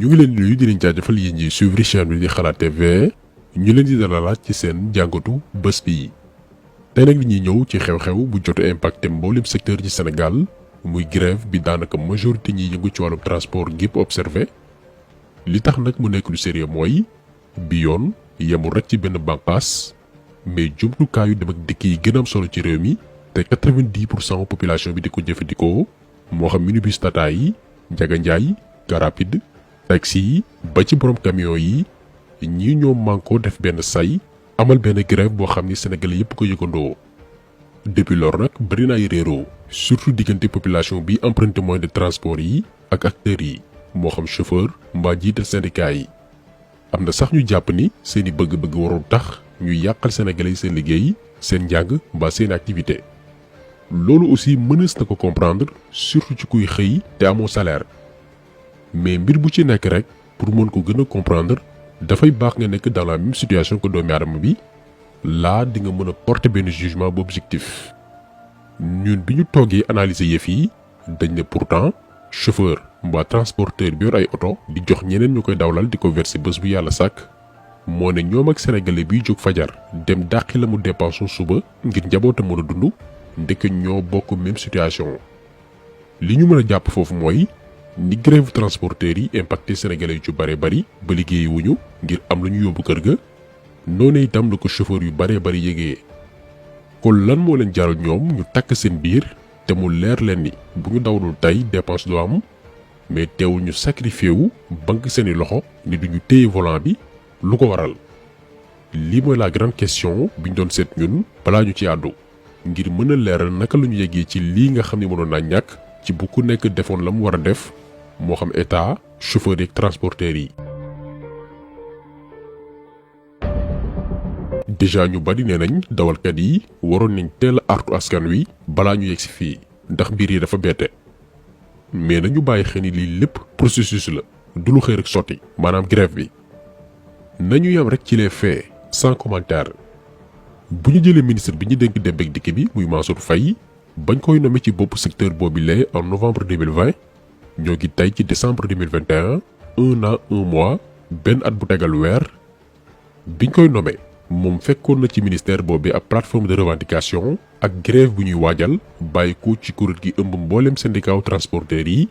ñu ngi leen di nuyu di leen jaajëfal yéen ñi suivre chaîne bi di Xalaat TV ñu leen di dalalaat ci seen jàngatu bés bi tey nag ñuy ñëw ci xew-xew bu jot a impacté mboolem secteur ci Sénégal muy grève bi daanaka majorité ñi yëngu ci wàllum transport gépp observé li tax nag mu nekk lu sérieux mooy bi yoon yemul rek ci benn bànqaas mais jumtukaayu dem ak dikk yi gën a am solo ci réew mi te 90% population bi di ko jëfandikoo moo xam minibus Tata yi Njaga Njaay car rapide taxi yi ba ci borom camion yi ñii ñoo mànkoo def benn say amal benn grève boo xam ni sénégalais yépp ko yëgandoo depuis lors nag bari na ay réeroo surtout diggante population bi emprunté moyen de transport yi ak acteurs yi moo xam chauffeur mbaa jiital syndicat yi am na sax ñu jàpp ni seeni bëgg-bëgg warul tax ñuy yàqal sénégalais yi seen liggéey seen njàng mbaa seen activité loolu aussi mënees na ko comprendre surtout ci kuy xëy te amoo salaire mais mbir bu ci nekk rek pour mën ko gën a comprendre dafay baax nga nekk dans la même situation que doomi aadama bi laa di nga mën a porter benn jugement bu objectif ñun bi ñu toogee analyser yëf yi dañ ne pourtant chauffeur mbaa transporteur bi yor ay oto di jox ñeneen ñu koy dawlal di ko verser bés bu yàlla sàkk moo ne ñoom ak sénégalais biy jóg fajar dem dàqi la mu dépense suba ngir njabootam mën a dund ndekk ñoo bokk même situation li ñu mën a jàpp foofu mooy ni grève transporteurs yi impacté sénégalais yu ci bare bari ba liggéeyi wuñu ngir am lu ñu yóbbu kër ga noonu itam la ko chauffeur yu bare bari yégee kon lan moo leen jaral ñoom ñu takk seen biir te mu leer leen ni bu ñu dawlul tey dépense du am mais teewul ñu sacrifié wu banque seeni loxo ni duñu téye volant bi lu ko waral lii mooy la grande question bi ñu doon seet ñun balaa ñu ci àddu ngir mën a leeral naka la ñu yeggee ci lii nga xam ne mënoon naa ñàkk ci bu ku nekk defoon la mu war a def moo xam état chauffeur yi ak transporteurs yi. déjà ñu bari nee nañ dawalkat yi waroon nañ teel a artu askan wi balaa ñu yegg si fii ndax mbir yi dafa bette mais nañu bàyyi xel ni lii lépp processus la du lu xëy rek sotti maanaam grève bi nañu yam rek ci les faits sans commentaire. bu ñu jëlee ministre bi ñu dénk dem ak dikk bi muy Mansour Faye bañ koy nommé ci bopp secteur boobu en novembre 2020 ñoo ngi tey ci décembre 2021 un an un mois benn at bu tegal weer biñ koy nommé moom fekkoon na ci ministère boobu ab plateforme de revendication ak grève bu ñuy waajal bàyyi ko ci kuréel gi ëmb mboolem syndicat transporteurs yi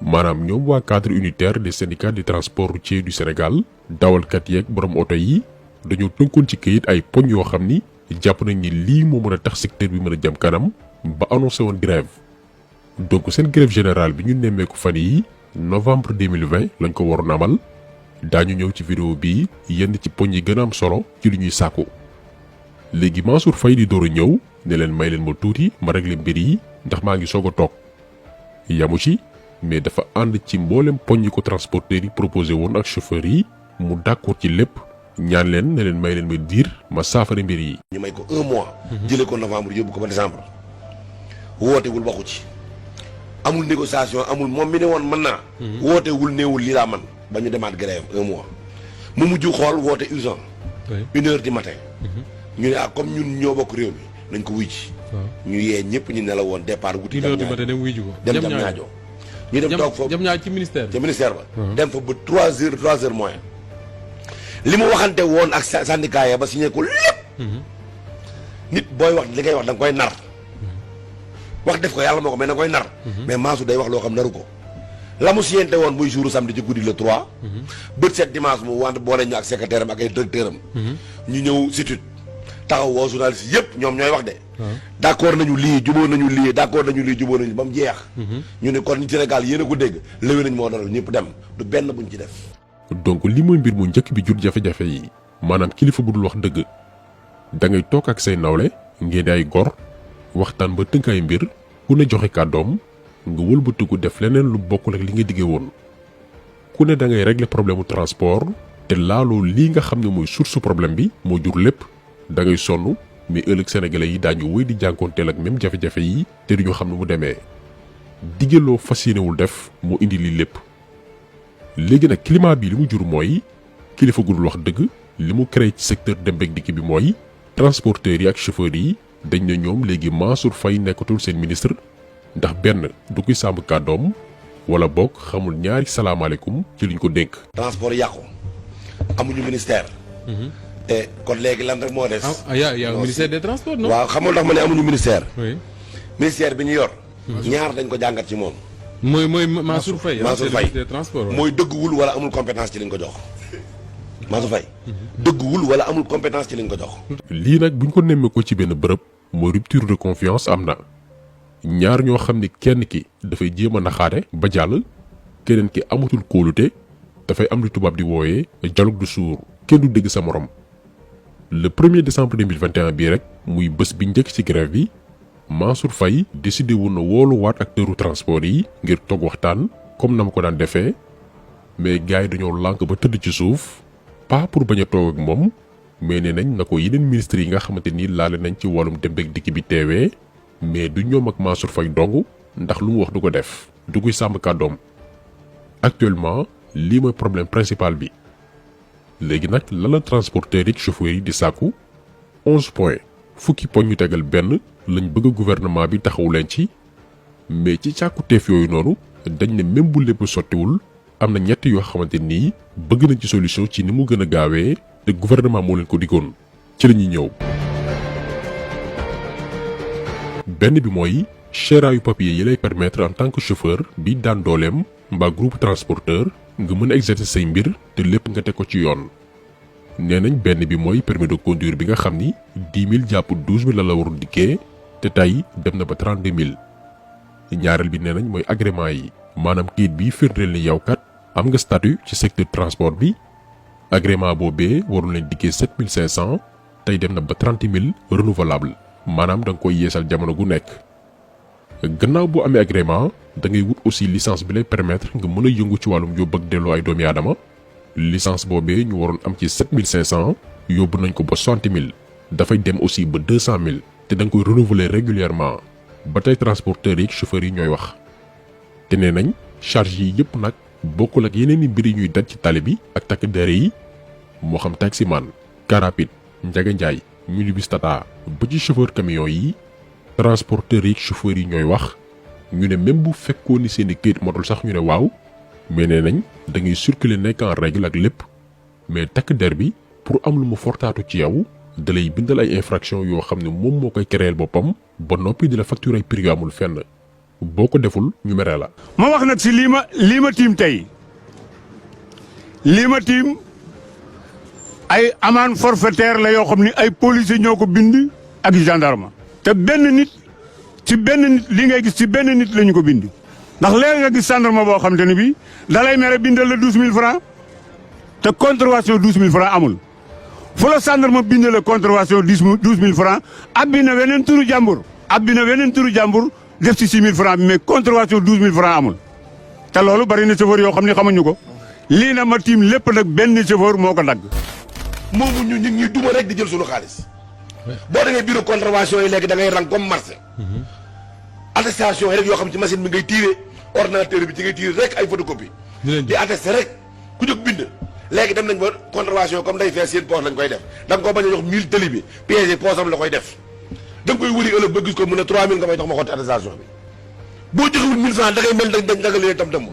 maanaam ñoom waa cadre unitaire des syndicats du transport routier du Sénégal dawalkat yeeg borom oto yi. dañoo tënkoon ci këyit ay poñ yoo xam ni jàpp nañ ni lii moo mën a tax secteur bi mën a jëm kanam ba annoncé woon grève donc seen grève générale bi ñu nemmeeku fan yi novembre 2020 lañ ko waroon amal daañu ñëw ci vidéo bii yenn ci poñ yi gën a am solo ci li ñuy sàkku léegi Mansour Faye di door a ñëw ne leen may leen ma tuuti ma réglé mbir yi ndax maa ngi soog a toog yamu ci mais dafa ànd ci mboolem poñ yi ko transporteurs yi proposé woon ak chauffeurs yi mu d'accord ci lépp ñaan leen ne leen may leen ma diir ma saafara mbir yi. ñu may ko un mois. jëlee ko novembre yóbbu ko ba décembre. wootewul waxu ci. amul négociation amul moom mi ne woon mën naa. wootewul néewul lii laa man ba ñu demaat grève un mois. mu mujj xool woote urgent. 1h du matin. ñu ne comme ñun ñoo bokk réew mi nañ ko wuy ci. ñu yee ñëpp ñu ne la woon départ wuti. 1h du matin dem wuy ji ko. dem jam ñaajo ñu dem toog foofu jam ñaajo ci ministère bi. ca ministère ba. dem fa ba 3h moins. li mu waxante woon ak syndicat ya ba signé ko lépp nit booy wax li ngay wax da nga koy nar wax def ko yàlla moo ko mais da nga koy nar mais Mansour day wax loo xam naru ko la mu signante woon muy jouru samedi ci guddi le 3 bët set dimanche mu wante boole ñu ak secrétaire am ak ay directeur am ñu ñëw situde taxaw woo journaliste yëpp ñoom ñooy wax de d'accord nañu lii jubóo nañu lii d'accord nañu lii jubóo nañu ba mu jeex ñu ne kon ñu Sénégal yéen a ko dégg léwé nañ moo dalal ñëpp dem du benn buñ ci def donc li mooy mbir mu njëkk bi jur jafe-jafe yi maanaam kilifa bu dul wax dëgg da ngay toog ak say nawle ngeen di ay gor waxtaan ba tënk ay mbir ku ne joxe kàddoom nga wëlbatiku def leneen lu bokkul ak li nga diggee woon ku ne da ngay régler problème mu transport te laaloo lii nga xam ne mooy source problème bi moo jur lépp da ngay sonn mais ëllëg sénégalais yi daañu wéy di jànkoonteel ak même jafe-jafe yi te duñu xam ne mu demee diggaloo fas yéenewul def moo indi lii lépp. léegi nag climat bi li mu jur mooy kilifa gu dul wax dëgg li mu créé ci secteur dem beeg dikk bi mooy transporteurs yi ak chauffeurs yi dañ ne ñoom léegi Mansour Faye nekkatul seen ministre ndax benn du koy sàmm kàddoom wala bokk xamul ñaari salaamaaleykum ci liñ ko dénk. transport yàqu amuñu ministère. te kon léegi lan rek moo des. yaa ministère des transports non. waaw xamul ndax ma ne amuñu ministère. oui ministère bi ñu yor. ñaar dañ ko jàngat ci moom. mooy Mansour Faye. Mansour Faye des transports mooy dëgguwul wala amul compétence ci liñ ko jox. Mansour Faye dëgguwul wala amul compétence ci liñ ko jox. lii nag buñ ko nemmee ko ci benn bërëb mooy rupture de confiance am na ñaar ñoo xam ni kenn ki dafay jéem a naxaate ba jàll keneen ki amatul kóolute dafay am lu tubaab di wooyee dialogue du sourd kenn du dégg sa morom. le 1er décembre 2021 bii rek muy bés bi njëkk ci grève bi Mansour Faye décidé woon na wooluwaat acteuru transport yi ngir toog waxtaan comme na ma ko daan defee mais gars yi dañoo lànk ba tëdd ci suuf pas pour bañ a toog ak moom mais nee nañ na ko yeneen ministres yi nga xamante ni laale nañ ci wàllum dem ak dikk bi teewee mais du ñoom ak Mansour Faye dong ndax lu mu wax du ko def du koy sàmm kàddoom. actuellement lii mooy problème principal bi léegi nag lan la transporteurs yi chauffeurs yi di sàkku 11 points fukki poñ ñu tegal benn lañ bëgg gouvernement bi taxawu leen ci mais ci càkkuteef yooyu noonu dañ ne même bu lépp sottiwul am na ñett yoo xamante nii bëgg nañ ci solution ci ni mu gën a gaawee te gouvernement moo leen ko diggoon ci la ñuy ñëw. benn bi mooy cheraayu papier yi lay permettre en tant que chauffeur bi daan dooleem mbaa groupe transporteur nga mën a exercer say mbir te lépp nga teg ko ci yoon. nee nañ benn bi mooy permis de conduire bi nga xam ni 10 000 jàpp 12 000 la warul dikkee te tey dem na ba 32 000. ñaareel bi nee nañ mooy agrément yi maanaam kayit bi firndeel ni yow kat am nga statut ci secteur transport bi agrément boobee warul leen dikkee 7500 tey dem na ba 30 000 renouvelable maanaam da nga koy yeesal jamono gu nekk. gannaaw boo amee agrément da ngay wut aussi licence bi lay permettre nga mën a yëngu ci wàllum yóbbu ak delloo ay doomi aadama licence boobee ñu waroon am ci 7500 yóbbu nañ ko ba 60 000 dafay dem aussi ba 200 000 te da nga koy renouveler régulièrement ba tey transporteurs yi ak chauffeurs yi ñooy wax. te nee nañ charge yi yëpp nag bokkul ak yeneen i mbir yi ñuy daj ci tali bi ak takk der yi moo xam taximan car rapide njaga njaay minibus tata ba ci chauffeur camion yi transporteurs yi ak chauffeurs yi ñooy wax ñu ne même bu fekkoon ni seen i këyit motul sax ñu ne waaw mais nee nañ da ngay circuler nekk en règle ak lépp mais takk der bi pour am lu mu fortaatu ci yow da lay bindal ay infraction yoo xam ne moom moo koy créer boppam ba noppi di la facture ay prix yu amul fenn boo ko deful ñu mere la. ma wax nag si lii ma tiim tey lii ma tiim ay amende forfaitaire la yoo xam ni ay policiers ñoo ko bind ak gendarme. te benn nit ci benn nit li ngay gis ci benn nit la ñu ko bind ndax léegi nga gis gendarme boo xam te ne bii da lay mere bindal la 12000 francs te contravention 12000 francs amul fu la gendarme bindal la contravention 12000 francs abbi na weneen turu jàmbur def ci 6000 francs bi mais contravention 12000 francs amul te loolu bari na chauffeur yoo xam ne xamuñu ko lii na ma tiim lépp nag benn chauffeur moo ko dagg. moomu ñu ngi ñuy duma rek di jël suñu xaalis boo demee bureau contravention yi léegi da ngay rang comme marché attestation yi rek yoo xam ci machine bi ngay tiire ordinateur bi ci ngay tiire rek ay photocopie di attesté rek ku jóg bind léegi dem nañ ba contravention comme day fees seen poche lañ koy def da nga koo bañ a jox 1000 tëli bi piège poche am la koy def da nga koy wëri ëllëg ba gis ko mu ne 3000 nga may jox ma xotti attestation bi boo joxewul 1000 francs da ngay mel da nga leen tam dem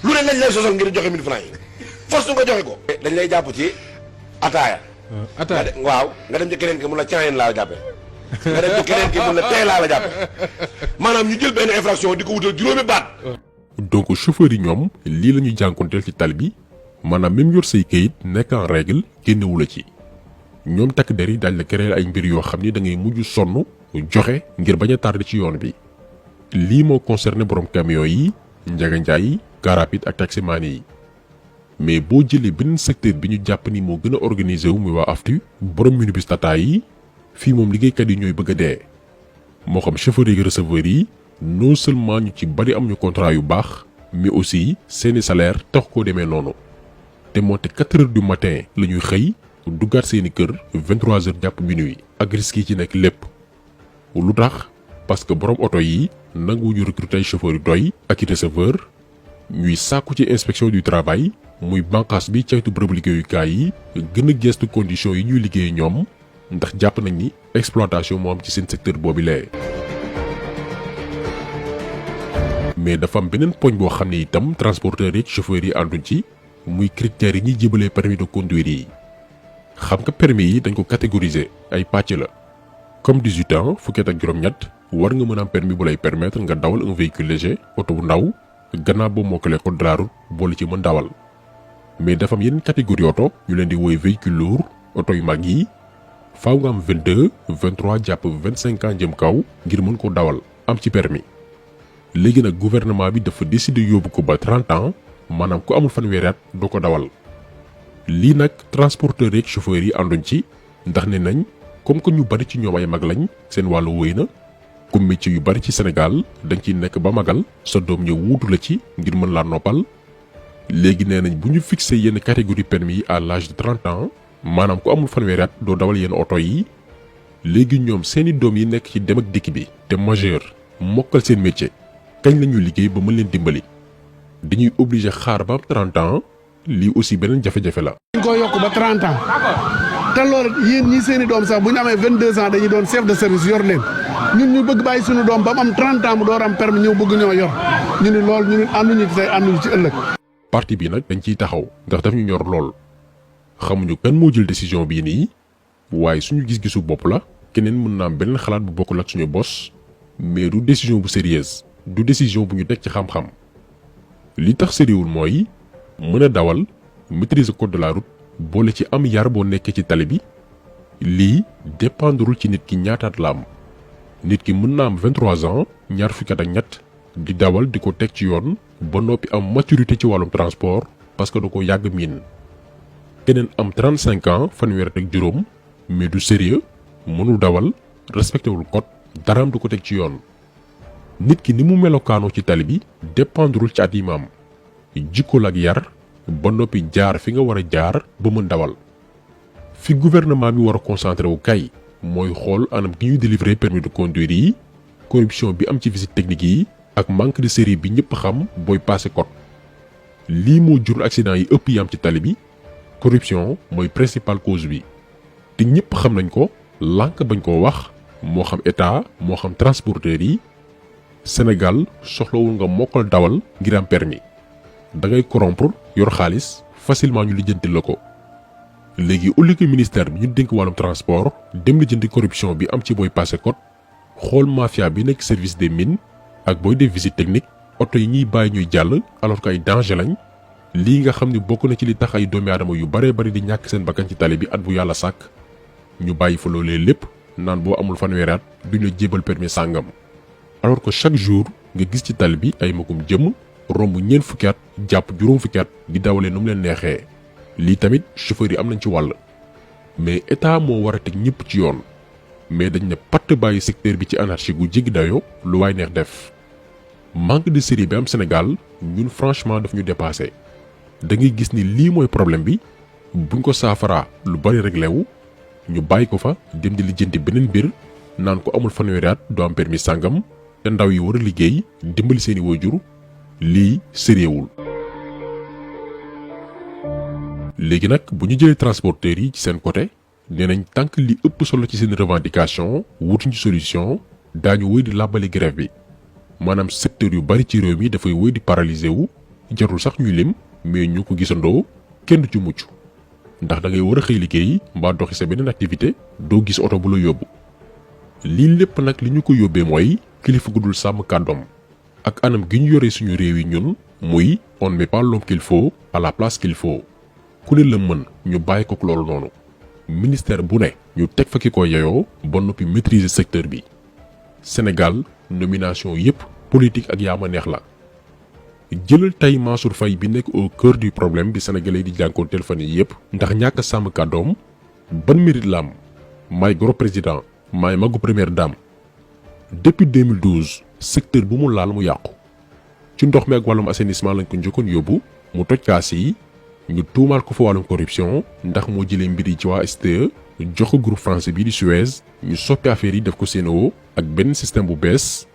lu ne lañ lay sosal ngir joxe 1000 francs yi force nga joxe ko dañ lay jàpp ci ataaya waaw nga dem ci keneen ki mun la caayen laa la jàppe nga dem ci keneen ki mun la tey laa la jàppe maanaam ñu jël benn infraction di ko wutal juróomi baat. donc chauffeurs yi ñoom lii la ñuy jànkonteel ci tali bi maanaam même yor say kayit nekk en règle génnewu la ci ñoom takk der yi daal la créer ay mbir yoo xam ni da ngay mujj sonn joxe ngir bañ a tardé ci yoon bi. lii moo concerné borom camion yi njaga njaay car rapide ak taximan yi mais boo jëlee beneen secteur bi ñu jàpp ni moo gën a organisé wu muy waa AFTU borom minibus tata yi fii moom liggéeykat yi ñooy bëgg a dee moo xam chauffeur yi receveur yi non seulement ñu ci bari am ñu contrat yu baax mais aussi seeni salaire tax koo demee noonu te moonte 4 heures du matin la ñuy xëy duggaat seeni kër 23 heures jàpp minuit ak risques yi ci nekk lépp lu tax parce que borom oto yi nanguwuñu recruter ay chauffeurs yu doy ak i receveur ñuy sàkku ci inspection du travail muy bànqaas bi caytu bërëb liggéeyukaay yi gën a gestu conditions yi ñuy liggéey ñoom ndax jàpp nañ ni exploitation moo am ci seen secteur boobu lee mais dafa am beneen poñ boo xam ne itam transporteurs yi chauffeurs yi ànduñ ci muy critères yi ñuy jébalee permis de conduire yi. xam nga permis yi dañ ko catégoriser ay pàcc la comme 18 ans fukki at ak juróom-ñett war nga mën a am permis bu lay permettre nga dawal un véhicule léger oto bu ndaw gannaaw boo mokkalee code de la route boole ci mën dawal. mais dafa am yeneen catégorie oto ñu leen di woy véhicule lourd oto yu mag yi faaw nga am 22 23 jàpp 25 ans jëm kaw ngir mën ko dawal am ci permis. léegi nag gouvernement bi dafa décider yóbbu ko ba 30 ans maanaam ku amul fanweeri at doo ko dawal. lii nag transporteurs yeeg chauffeurs yi ànduñ ci ndax ne nañ comme que ñu bari ci ñoom ay mag lañ seen wàllu wéy na comme métier yu bari ci Sénégal dañ ciy nekk ba magal sa doom ñëw wuutu la ci ngir mën laa noppal. léegi nee nañ bu ñu fixé yenn catégorie permis yi à l'âge de 30 ans maanaam ku amul fanweeri at doo dawal yenn oto yi. léegi ñoom seeni doom yi nekk ci dem ak dikk bi te majeur mokkal seen métier kañ la ñuy liggéey ba mën leen dimbali dañuy obligé xaar ba am 30 ans. lii aussi beneen jafe-jafe la. dañ koo yokk ba 30 ans te loolu yéen ñi seeni doom sax bu ñu amee 22 ans dañuy doon chef de service yor leen ñun ñu bëgg bàyyi suñu doom ba mu am 30 ans mu door am permis ñëw bëgg ñoo yor ñu ni loolu ñu ne ànduñu ci tey ànduñu ci ëllëg. parti bi nag dañ ciy taxaw ndax daf ñu ñor lool xamuñu kan moo jël décision bii nii waaye suñu gis-gisu bopp la keneen mën na am beneen xalaat bu bokkul ak suñu bos mais du décision bu sérieuse du décision bu ñu teg ci xam-xam li tax sériwul mooy. mën a dawal maîtriser code de la route boole ci am yar boo nekkee ci tali bi lii dépendrul ci nit ki ñaataat la am nit ki mën na am 23 ans ñaar fukki at ak ñett di dawal di ko teg ci yoon ba noppi am maturité ci wàllum transport parce que da ko yàgg miin keneen am 35 ans fanweer ak juróom mais du sérieux mënul dawal respecté wul code daraam du ko teg ci yoon nit ki ni mu melokaanoo ci tali bi dépendrul ci at yi ma am jikko la ak yar ba noppi jaar fi nga war a jaar ba mën dawal fi gouvernement bi war a concentré wu kay mooy xool anam gi ñuy délivrer permis de conduire yi corruption bi am ci visite technique yi ak manque de série bi ñëpp xam booy passé code lii moo jur accident yi ëpp yi am ci tali bi corruption mooy principale cause bi te ñëpp xam nañ ko lànk bañ koo wax moo xam état moo xam transporteur yi Sénégal soxlawul nga mokkal dawal ngir am permis da ngay corrompre yor xaalis facilement ñu lijjanti la ko léegi au lieu que ministère bi ñu dénk wàllum transport dem lijjanti corruption bi am ci booy passé code xool mafia bi nekk service des mines ak booy def visite technique oto yi ñuy bàyyi ñuy jàll alors que ay danger lañ lii nga xam ne bokk na ci li tax ay doomi aadama yu baree bari di ñàkk seen bakkan ci tali bi at bu yàlla sàkk ñu bàyyi fa loolee lépp naan boo amul fanweeri at duñ la jébal permis sàngam alors que chaque jour nga gis ci tali bi ay magum jëm romb ñeent fukki at jàpp juróom fukki at di dawalee nu mu leen neexee lii tamit chauffeur yi am nañ ci wàll mais état moo war a teg ñëpp ci yoon mais dañ ne patt bàyyi secteur bi ci anarchie gu jéggi dayoo lu waay neex def manque de série bi am Sénégal ñun franchement daf ñu dépassé da ngay gis ni lii mooy problème bi buñ ko saafaraa lu bari réglé wu ñu bàyyi ko fa dem di lijjanti beneen mbir naan ko amul fanweeri at doo am permis sàngam te ndaw yi war a liggéey dimbali seeni waajur lii sérieuxwul léegi nag bu ñu jëlee transporteurs yi ci seen côté nee nañ tànk li ëpp solo ci seen revendication wutuñ ci solution daañu wéy di làbbali grève bi maanaam secteur yu bari ci réew mi dafay wéy di paralysé wu jarul sax ñuy lim mais ñu ko gisandoo kenn du ci mucc ndax da ngay war a xëy liggéey mbaa doxi sa beneen activité doo gis oto bu la yóbbu lii lépp nag li ñu ko yóbbee mooy kilifa gu dul sàmm kàddoom ak anam gi ñu yoree suñu réew yi ñun muy on met pas l'homme qu'il faut à la place qu'il faut ku ne la mën ñu bàyyi ko loolu noonu ministère bu ne ñu teg fa ki ko yeyoo ba noppi maîtriser secteur bi Sénégal nomination yépp politique ak yaama neex la jëlal tey Mansour Faye bi nekk au cœur du problème bi sénégalais di jànkoonteel fan yi yépp ndax ñàkk sàmm kàddoom ban mérite la am maay gros président maay magu première dame depuis 2012 secteur bu mu laal mu yàqu ci ndox mi ak wàllum assainissement lañ ko njëkkoon yóbbu mu toj kaas yi ñu tuumaal ko fa wàllum corruption ndax moo jëlee mbir yi ci waa STE jox ko groupe français bii di Suez ñu soppi affaire yi def ko Sen'Eau ak benn système bu bees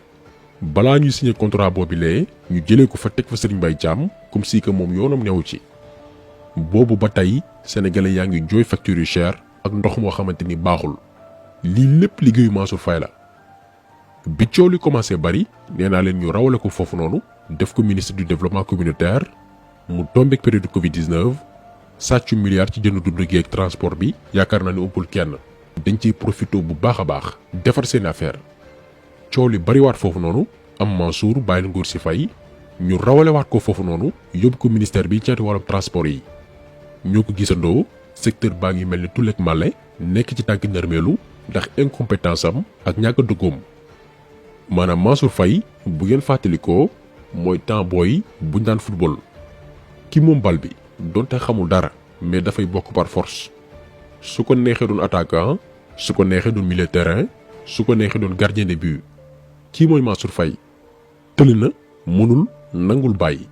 balaa ñuy signé contrat boobilee ñu jëlee ko fa teg fa Serigne Mbaye Thiam comme si que moom yoonam newu ci boobu ba tey sénégalais yaa ngi jooy facture yu cher ak ndox moo xamante ni baaxul lii lépp liggéeyu Mansour Faye la bi coow li commencé bari nee naa leen ñu rawale ko foofu noonu def ko ministre du développement communautaire mu tombeek période Covid 19 sàccu milliard ci jënd dund gi ak transport bi yaakaar naa ne ëppul kenn dañ ciy profité bu baax a baax defar seen affaire coow li bariwaat foofu noonu am Mansour bàyyil nguur si fay ñu rawalewaat ko foofu noonu yóbbu ko ministère bi ci wàllum transport yi ñoo ko gisandoo secteur baa ngi mel ni tulleeg màlle nekk ci tànk nërmeelu ndax incompétence am ak ñàkk a dëggoom maanaam Mansour Faye bu ngeen fàttalikoo mooy temps booy buñ daan football ki moom bal bi donte xamul dara mais dafay bokk par force su ko neexee doon attaquant su ko neexee doon milieu terrain su ko neexee doon gardien de but kii mooy Mansour Faye tëli na mënul nangul bàyyi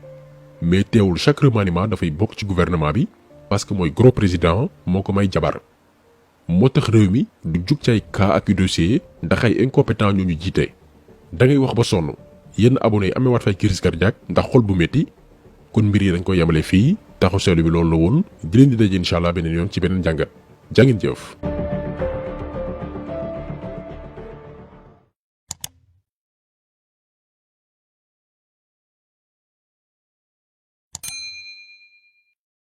mais teewul chaque remaniement dafay bokk ci gouvernement bi parce que mooy gros président moo ko may jabar moo tax réew mi du jug ci ay cas ak yu dossier ndax ay incompétent ñu ñu jiite da ngay wax ba sonn yenn abonné yi amee waat fay crise cardiaque ndax xol bu métti kon mbir yi dañ koy yemale fii taxu seetlu bi loolu la woon di leen di daje incha allah beneen yoon ci beneen jàngat jàngin jëf